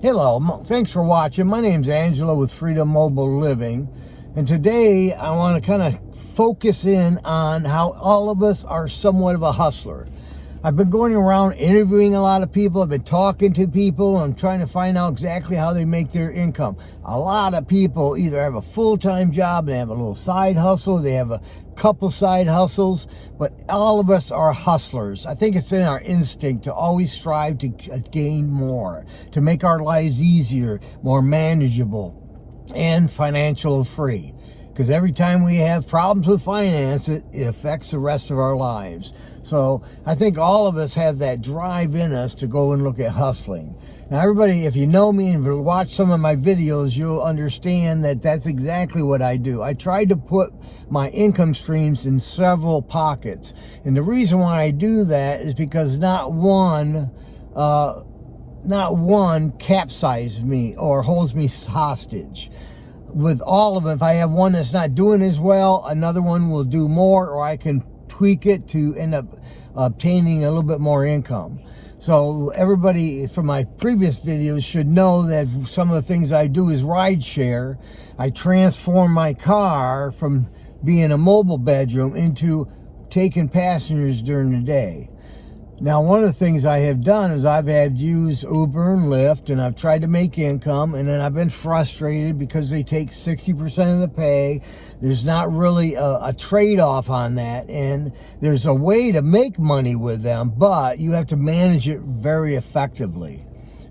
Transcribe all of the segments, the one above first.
Hello, thanks for watching. My name's Angela with Freedom Mobile Living, and today I want to kind of focus in on how all of us are somewhat of a hustler. I've been going around interviewing a lot of people. I've been talking to people. I'm trying to find out exactly how they make their income. A lot of people either have a full-time job and they have a little side hustle. They have a couple side hustles, but all of us are hustlers. I think it's in our instinct to always strive to gain more, to make our lives easier, more manageable, and financial free. Because every time we have problems with finance, it affects the rest of our lives. So I think all of us have that drive in us to go and look at hustling. Now everybody, if you know me and watch some of my videos, you'll understand that that's exactly what I do. I try to put my income streams in several pockets. And the reason why I do that is because not one capsizes me or holds me hostage. With all of them, if I have one that's not doing as well, another one will do more, or I can tweak it to end up obtaining a little bit more income. So everybody from my previous videos should know that some of the things I do is Rideshare. I transform my car from being a mobile bedroom into taking passengers during the day. Now, one of the things I have done is I've had used Uber and Lyft, and I've tried to make income, and then I've been frustrated because they take 60% of the pay. There's not really a trade-off on that, and there's a way to make money with them, but you have to manage it very effectively.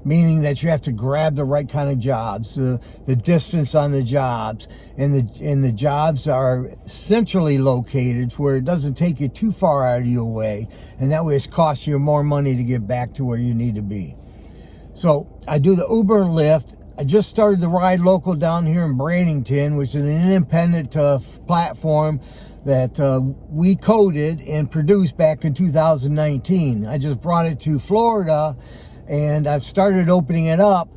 Meaning that you have to grab the right kind of jobs, the distance on the jobs, and the jobs are centrally located where it doesn't take you too far out of your way, and that way it's costing you more money to get back to where you need to be. So I do the Uber and Lyft. I just started the Ride Local down here in Bradenton, which is an independent platform that we coded and produced back in 2019. I just brought it to Florida, and I've started opening it up.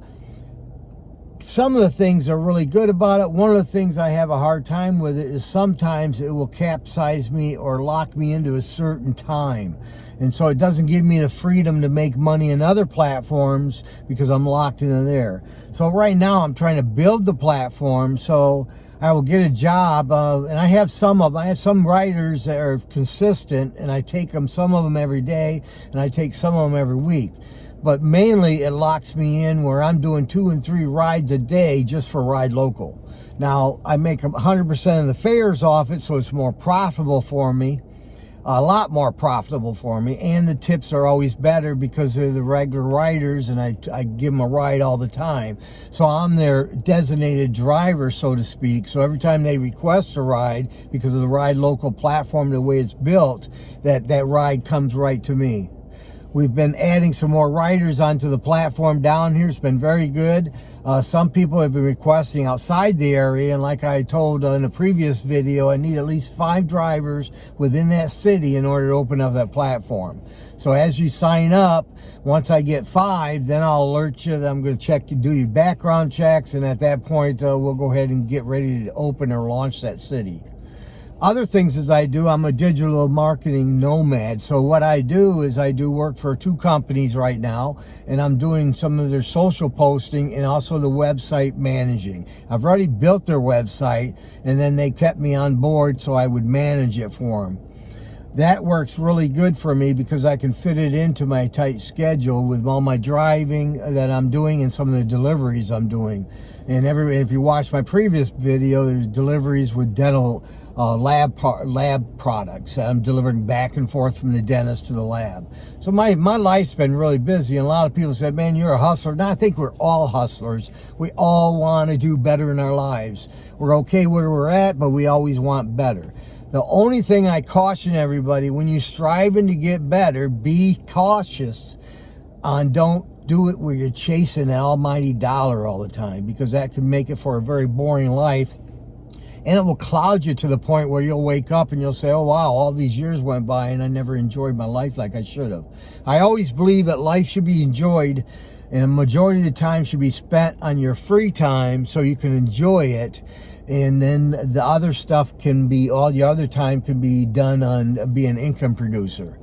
Some of the things are really good about it. One of the things I have a hard time with it is sometimes it will capsize me or lock me into a certain time. And so it doesn't give me the freedom to make money in other platforms because I'm locked into there. So right now I'm trying to build the platform so I will get a job, and I have some writers that are consistent, and I take them, some of them every day, and I take some of them every week. But mainly it locks me in where I'm doing 2 and 3 rides a day just for Ride Local. Now, I make 100% of the fares off it, so it's more profitable for me, a lot more profitable for me, and the tips are always better because they're the regular riders, and I give them a ride all the time. So I'm their designated driver, so to speak. So every time they request a ride, because of the Ride Local platform, the way it's built, that ride comes right to me. We've been adding some more riders onto the platform down here. It's been very good. Some people have been requesting outside the area, and like I told in a previous video, I need at least 5 drivers within that city in order to open up that platform. So as you sign up, once I get 5, then I'll alert you that I'm going to do your background checks, and at that point we'll go ahead and get ready to open or launch that city. Other things as I do, I'm a digital marketing nomad. So what I do is I do work for 2 companies right now, and I'm doing some of their social posting and also the website managing. I've already built their website, and then they kept me on board so I would manage it for them. That works really good for me because I can fit it into my tight schedule with all my driving that I'm doing and some of the deliveries I'm doing. And if you watch my previous video, there's deliveries with dental lab products that I'm delivering back and forth from the dentist to the lab. So my life's been really busy, and a lot of people said, man, you're a hustler. Now, I think we're all hustlers. We all want to do better in our lives. We're okay where we're at, but we always want better. The only thing I caution everybody, when you're striving to get better, be cautious on don't do it where you're chasing that almighty dollar all the time, because that can make it for a very boring life. And it will cloud you to the point where you'll wake up and you'll say, oh, wow, all these years went by and I never enjoyed my life like I should have. I always believe that life should be enjoyed, and a majority of the time should be spent on your free time so you can enjoy it. And then the other stuff can be, all the other time can be done on being an income producer.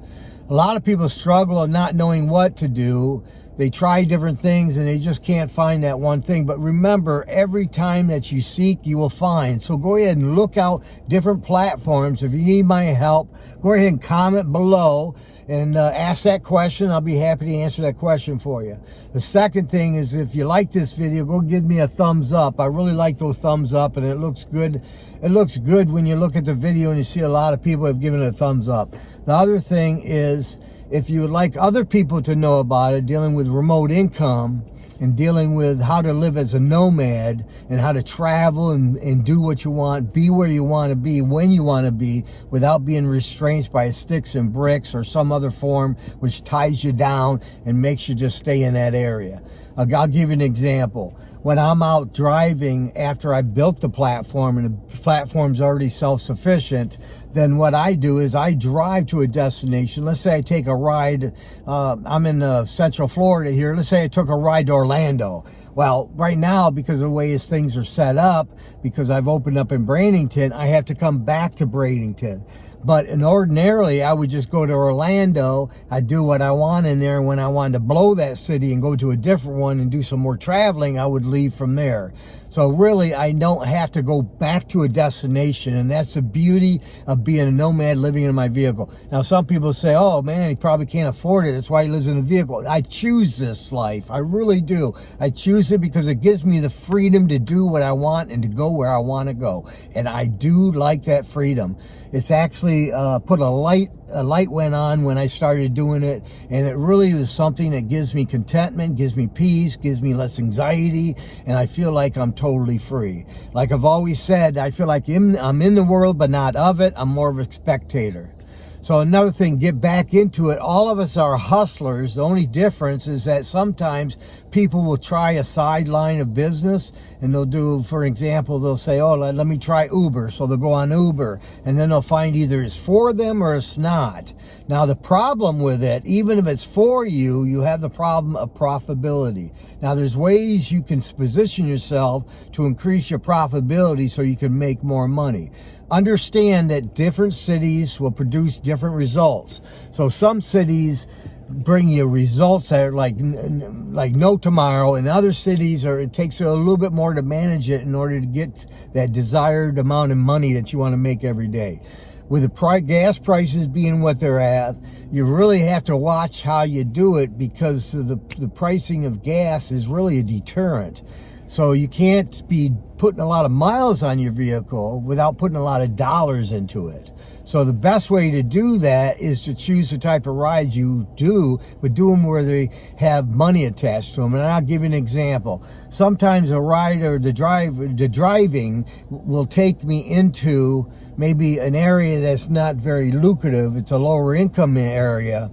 A lot of people struggle of not knowing what to do, they try different things and they just can't find that one thing. But remember, every time that you seek, you will find. So go ahead and look out different platforms. If you need my help, go ahead and comment below and ask that question. I'll be happy to answer that question for you. The second thing is, if you like this video, go give me a thumbs up. I really like those thumbs up, and it looks good. It looks good when you look at the video and you see a lot of people have given it a thumbs up. The other thing is, if you would like other people to know about it, dealing with remote income and dealing with how to live as a nomad and how to travel and do what you want, be where you want to be, when you want to be, without being restrained by sticks and bricks or some other form which ties you down and makes you just stay in that area. I'll give you an example. When I'm out driving after I built the platform and the platform's already self-sufficient, then what I do is I drive to a destination. Let's say I take a ride. I'm in Central Florida here. Let's say I took a ride to Orlando. Well, right now, because of the way things are set up, because I've opened up in Bradenton, I have to come back to Bradenton. But ordinarily, I would just go to Orlando. I'd do what I want in there. And when I wanted to blow that city and go to a different one and do some more traveling, I would leave from there. So really, I don't have to go back to a destination. And that's the beauty of being a nomad living in my vehicle. Now, some people say, oh, man, he probably can't afford it. That's why he lives in a vehicle. I choose this life. I really do. I choose it because it gives me the freedom to do what I want and to go where I want to go. And I do like that freedom. It's actually put a light went on when I started doing it, and it really is something that gives me contentment, gives me peace, gives me less anxiety, and I feel like I'm totally free. Like I've always said, I feel like I'm in the world but not of it. I'm more of a spectator. So another thing, get back into it. All of us are hustlers. The only difference is that sometimes people will try a sideline of business, and they'll do, for example, they'll say, oh, let me try Uber. So they'll go on Uber, and then they'll find either it's for them or it's not. Now, the problem with it, even if it's for you, you have the problem of profitability. Now, there's ways you can position yourself to increase your profitability so you can make more money. Understand that different cities will produce different results. So some cities bring you results that are like no tomorrow, and other cities it takes a little bit more to manage it in order to get that desired amount of money that you want to make every day. With the gas prices being what they're at, you really have to watch how you do it, because the pricing of gas is really a deterrent. So you can't be putting a lot of miles on your vehicle without putting a lot of dollars into it. So the best way to do that is to choose the type of rides you do, but do them where they have money attached to them. And I'll give you an example. Sometimes a ride or the driving will take me into maybe an area that's not very lucrative. It's a lower income area.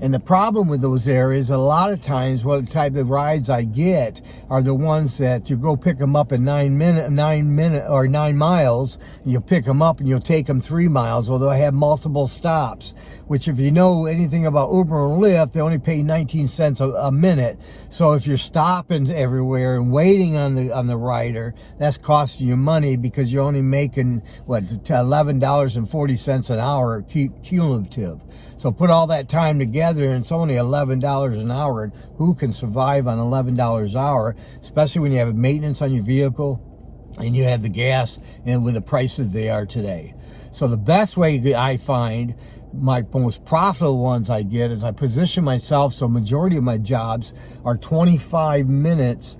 And the problem with those areas, a lot of times, what type of rides I get are the ones that you go pick them up in 9 miles, and you'll pick them up and you'll take them 3 miles, although I have multiple stops, which if you know anything about Uber and Lyft, they only pay 19 cents a minute. So if you're stopping everywhere and waiting on the rider, that's costing you money, because you're only making, $11.40 an hour cumulative. So put all that time together, and it's only $11 an hour. And who can survive on $11 an hour, especially when you have maintenance on your vehicle and you have the gas and with the prices they are today? So the best way I find, my most profitable ones I get, is I position myself so majority of my jobs are 25 minutes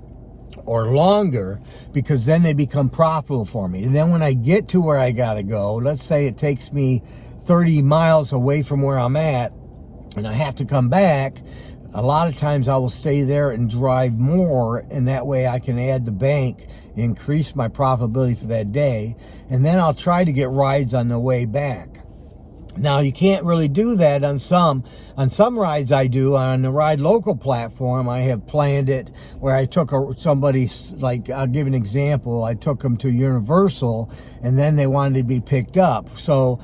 or longer, because then they become profitable for me. And then when I get to where I gotta go, let's say it takes me 30 miles away from where I'm at, and I have to come back, a lot of times I will stay there and drive more, and that way I can add the bank, increase my profitability for that day, and then I'll try to get rides on the way back. Now, you can't really do that on some rides I do. On the Ride Local platform, I have planned it where I took somebody, like, I'll give an example. I took them to Universal, and then they wanted to be picked up. So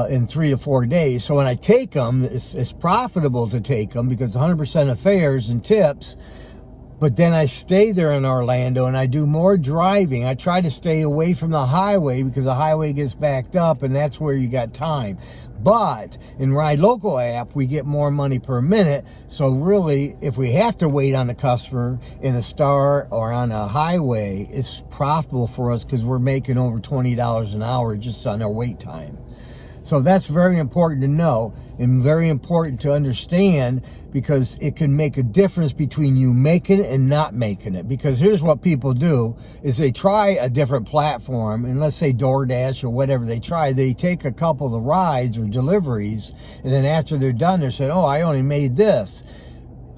in 3 to 4 days. So when I take them, it's profitable to take them, because 100% of fares and tips But then I stay there in Orlando and I do more driving. I try to stay away from the highway because the highway gets backed up and that's where you got time. But in Ride Local app, we get more money per minute. So really, if we have to wait on a customer in a star or on a highway, it's profitable for us because we're making over $20 an hour just on our wait time. So that's very important to know and very important to understand, because it can make a difference between you making it and not making it. Because here's what people do is they try a different platform, and let's say DoorDash or whatever they try, they take a couple of the rides or deliveries, and then after they're done, they're saying, oh, I only made this.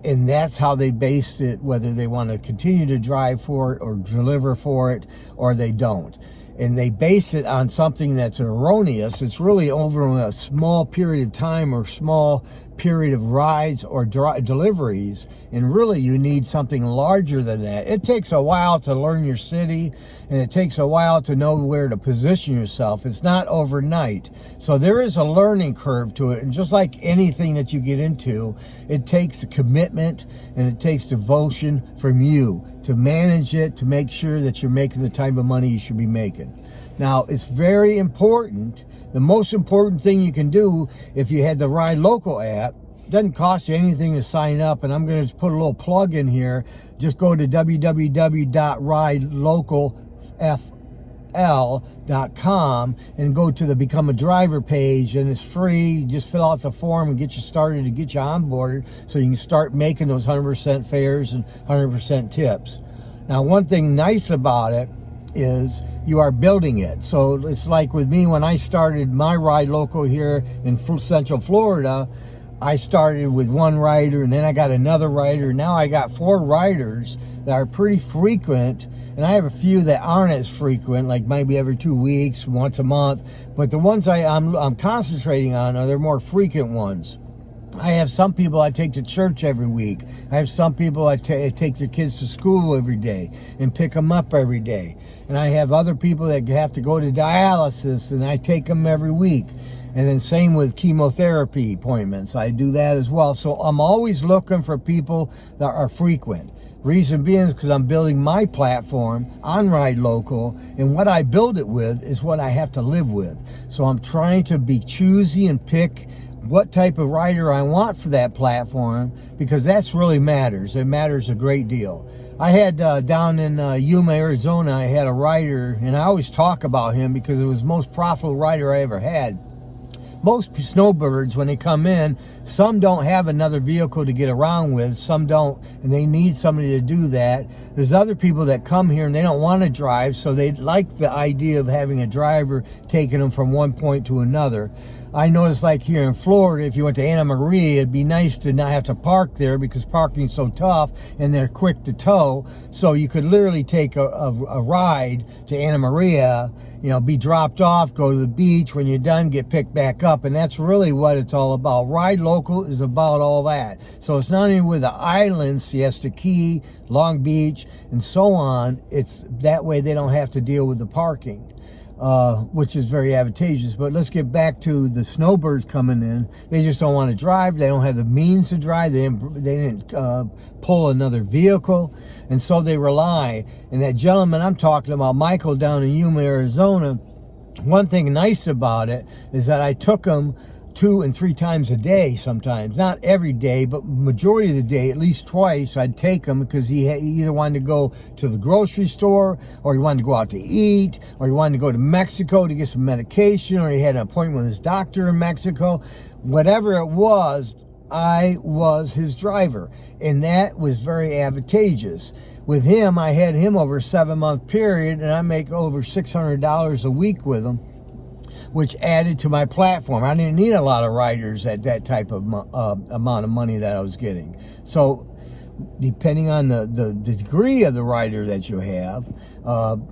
And that's how they based it, whether they want to continue to drive for it or deliver for it, or they don't. And they base it on something that's erroneous. It's really over a small period of time or small period of rides or deliveries, and really you need something larger than that. It takes a while to learn your city, and it takes a while to know where to position yourself. It's not overnight. So there is a learning curve to it, and just like anything that you get into, it takes a commitment and it takes devotion from you to manage it, to make sure that you're making the type of money you should be making. Now, it's very important. The most important thing you can do if you had the Ride Local app, doesn't cost you anything to sign up, and I'm going to put a little plug in here. Just go to www.ridelocalfl.com and go to the Become a Driver page, and it's free. Just fill out the form and get you started to get you onboarded so you can start making those 100% fares and 100% tips. Now, one thing nice about it is you are building it. So it's like with me, when I started my Ride Local here in Central Florida, I started with one rider, and then I got another rider. Now I got 4 riders that are pretty frequent, and I have a few that aren't as frequent, like maybe every 2 weeks, once a month. But the ones I'm concentrating on are the more frequent ones. I have some people I take to church every week. I have some people I take their kids to school every day and pick them up every day. And I have other people that have to go to dialysis, and I take them every week. And then same with chemotherapy appointments. I do that as well. So I'm always looking for people that are frequent. Reason being is because I'm building my platform on Ride Local, and what I build it with is what I have to live with. So I'm trying to be choosy and pick what type of rider I want for that platform, because that's really matters. It matters a great deal. I had down in Yuma, Arizona, I had a rider, and I always talk about him because it was the most profitable rider I ever had. Most snowbirds, when they come in, some don't have another vehicle to get around with, some don't, and they need somebody to do that. There's other people that come here and they don't want to drive, so they like the idea of having a driver taking them from one point to another. I noticed, like here in Florida, if you went to Anna Maria, it'd be nice to not have to park there because parking's so tough and they're quick to tow. So you could literally take a ride to Anna Maria, you know, be dropped off, go to the beach. When you're done, get picked back up. And that's really what it's all about. Ride Local is about all that. So it's not only with the islands, Siesta Key, Long Beach, and so on. It's that way they don't have to deal with the parking. Which is very advantageous. But let's get back to the snowbirds coming in. They just don't want to drive. They don't have the means to drive. They didn't pull another vehicle, and so they rely. And that gentleman I'm talking about, Michael, down in Yuma, Arizona, one thing nice about it is that I took him 2 and 3 times a day sometimes. Not every day, but majority of the day, at least twice, I'd take him because he either wanted to go to the grocery store, or he wanted to go out to eat, or he wanted to go to Mexico to get some medication, or he had an appointment with his doctor in Mexico. Whatever it was, I was his driver, and that was very advantageous. With him, I had him over a 7-month period, and I make over $600 a week with him, which added to my platform. I didn't need a lot of riders at that type of amount of money that I was getting. So depending on the degree of the rider that you have,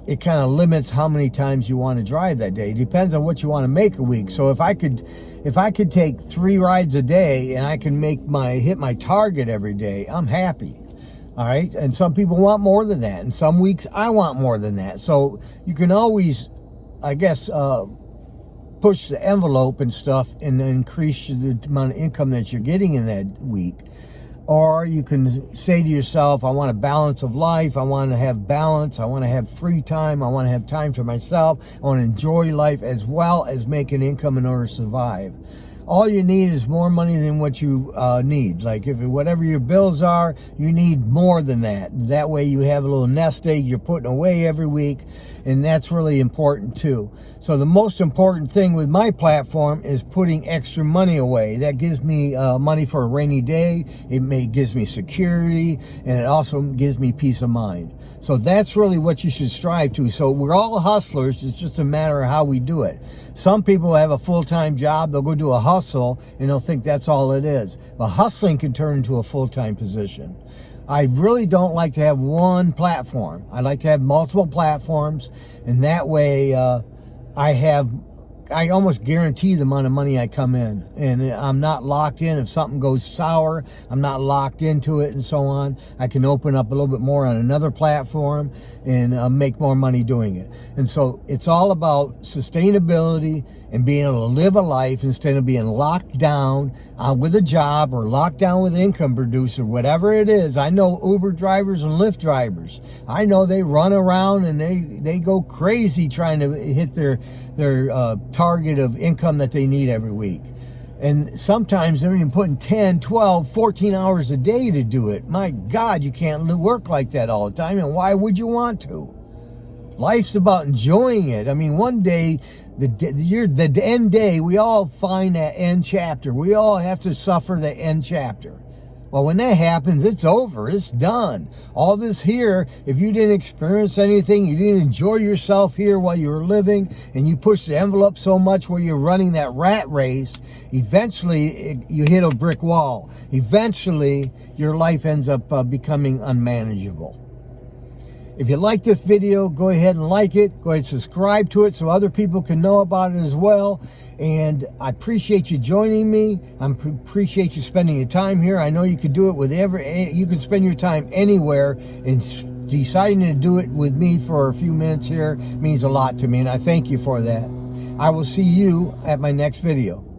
it kind of limits how many times you want to drive that day. It depends on what you want to make a week. So if I could take 3 rides a day and I can hit my target every day, I'm happy. All right. And some people want more than that. And some weeks I want more than that. So you can always, I guess, push the envelope and stuff and increase the amount of income that you're getting in that week. Or you can say to yourself, I want a balance of life. I want to have balance. I want to have free time. I want to have time for myself. I want to enjoy life as well as make an income in order to survive. All you need is more money than what you need. Like if whatever your bills are, you need more than that. That way you have a little nest egg you're putting away every week, and that's really important too. So the most important thing with my platform is putting extra money away. That gives me money for a rainy day. Gives me security, and it also gives me peace of mind. So that's really what you should strive to. So we're all hustlers. It's just a matter of how we do it. Some people have a full-time job. They'll go do a hustle, and they'll think that's all it is. But hustling can turn into a full-time position. I really don't like to have one platform. I like to have multiple platforms, and that way I almost guarantee the amount of money I come in, and I'm not locked in. If something goes sour, I'm not locked into it and so on. I can open up a little bit more on another platform and make more money doing it. And so it's all about sustainability and being able to live a life instead of being locked down with a job or locked down with an income producer, whatever it is. I know Uber drivers and Lyft drivers. I know they run around and they go crazy trying to hit their target of income that they need every week. And sometimes they're even putting 10, 12, 14 hours a day to do it. My God, you can't work like that all the time. And why would you want to? Life's about enjoying it. I mean, one day, the end day, we all find that end chapter. We all have to suffer the end chapter. Well, when that happens, it's over. It's done. All this here, if you didn't experience anything, you didn't enjoy yourself here while you were living, and you push the envelope so much where you're running that rat race, eventually you hit a brick wall. Eventually, your life ends up becoming unmanageable. If you like this video, go ahead and like it. Go ahead and subscribe to it so other people can know about it as well. And I appreciate you joining me. I appreciate you spending your time here. I know you could do it you could spend your time anywhere, and deciding to do it with me for a few minutes here means a lot to me, and I thank you for that. I will see you at my next video.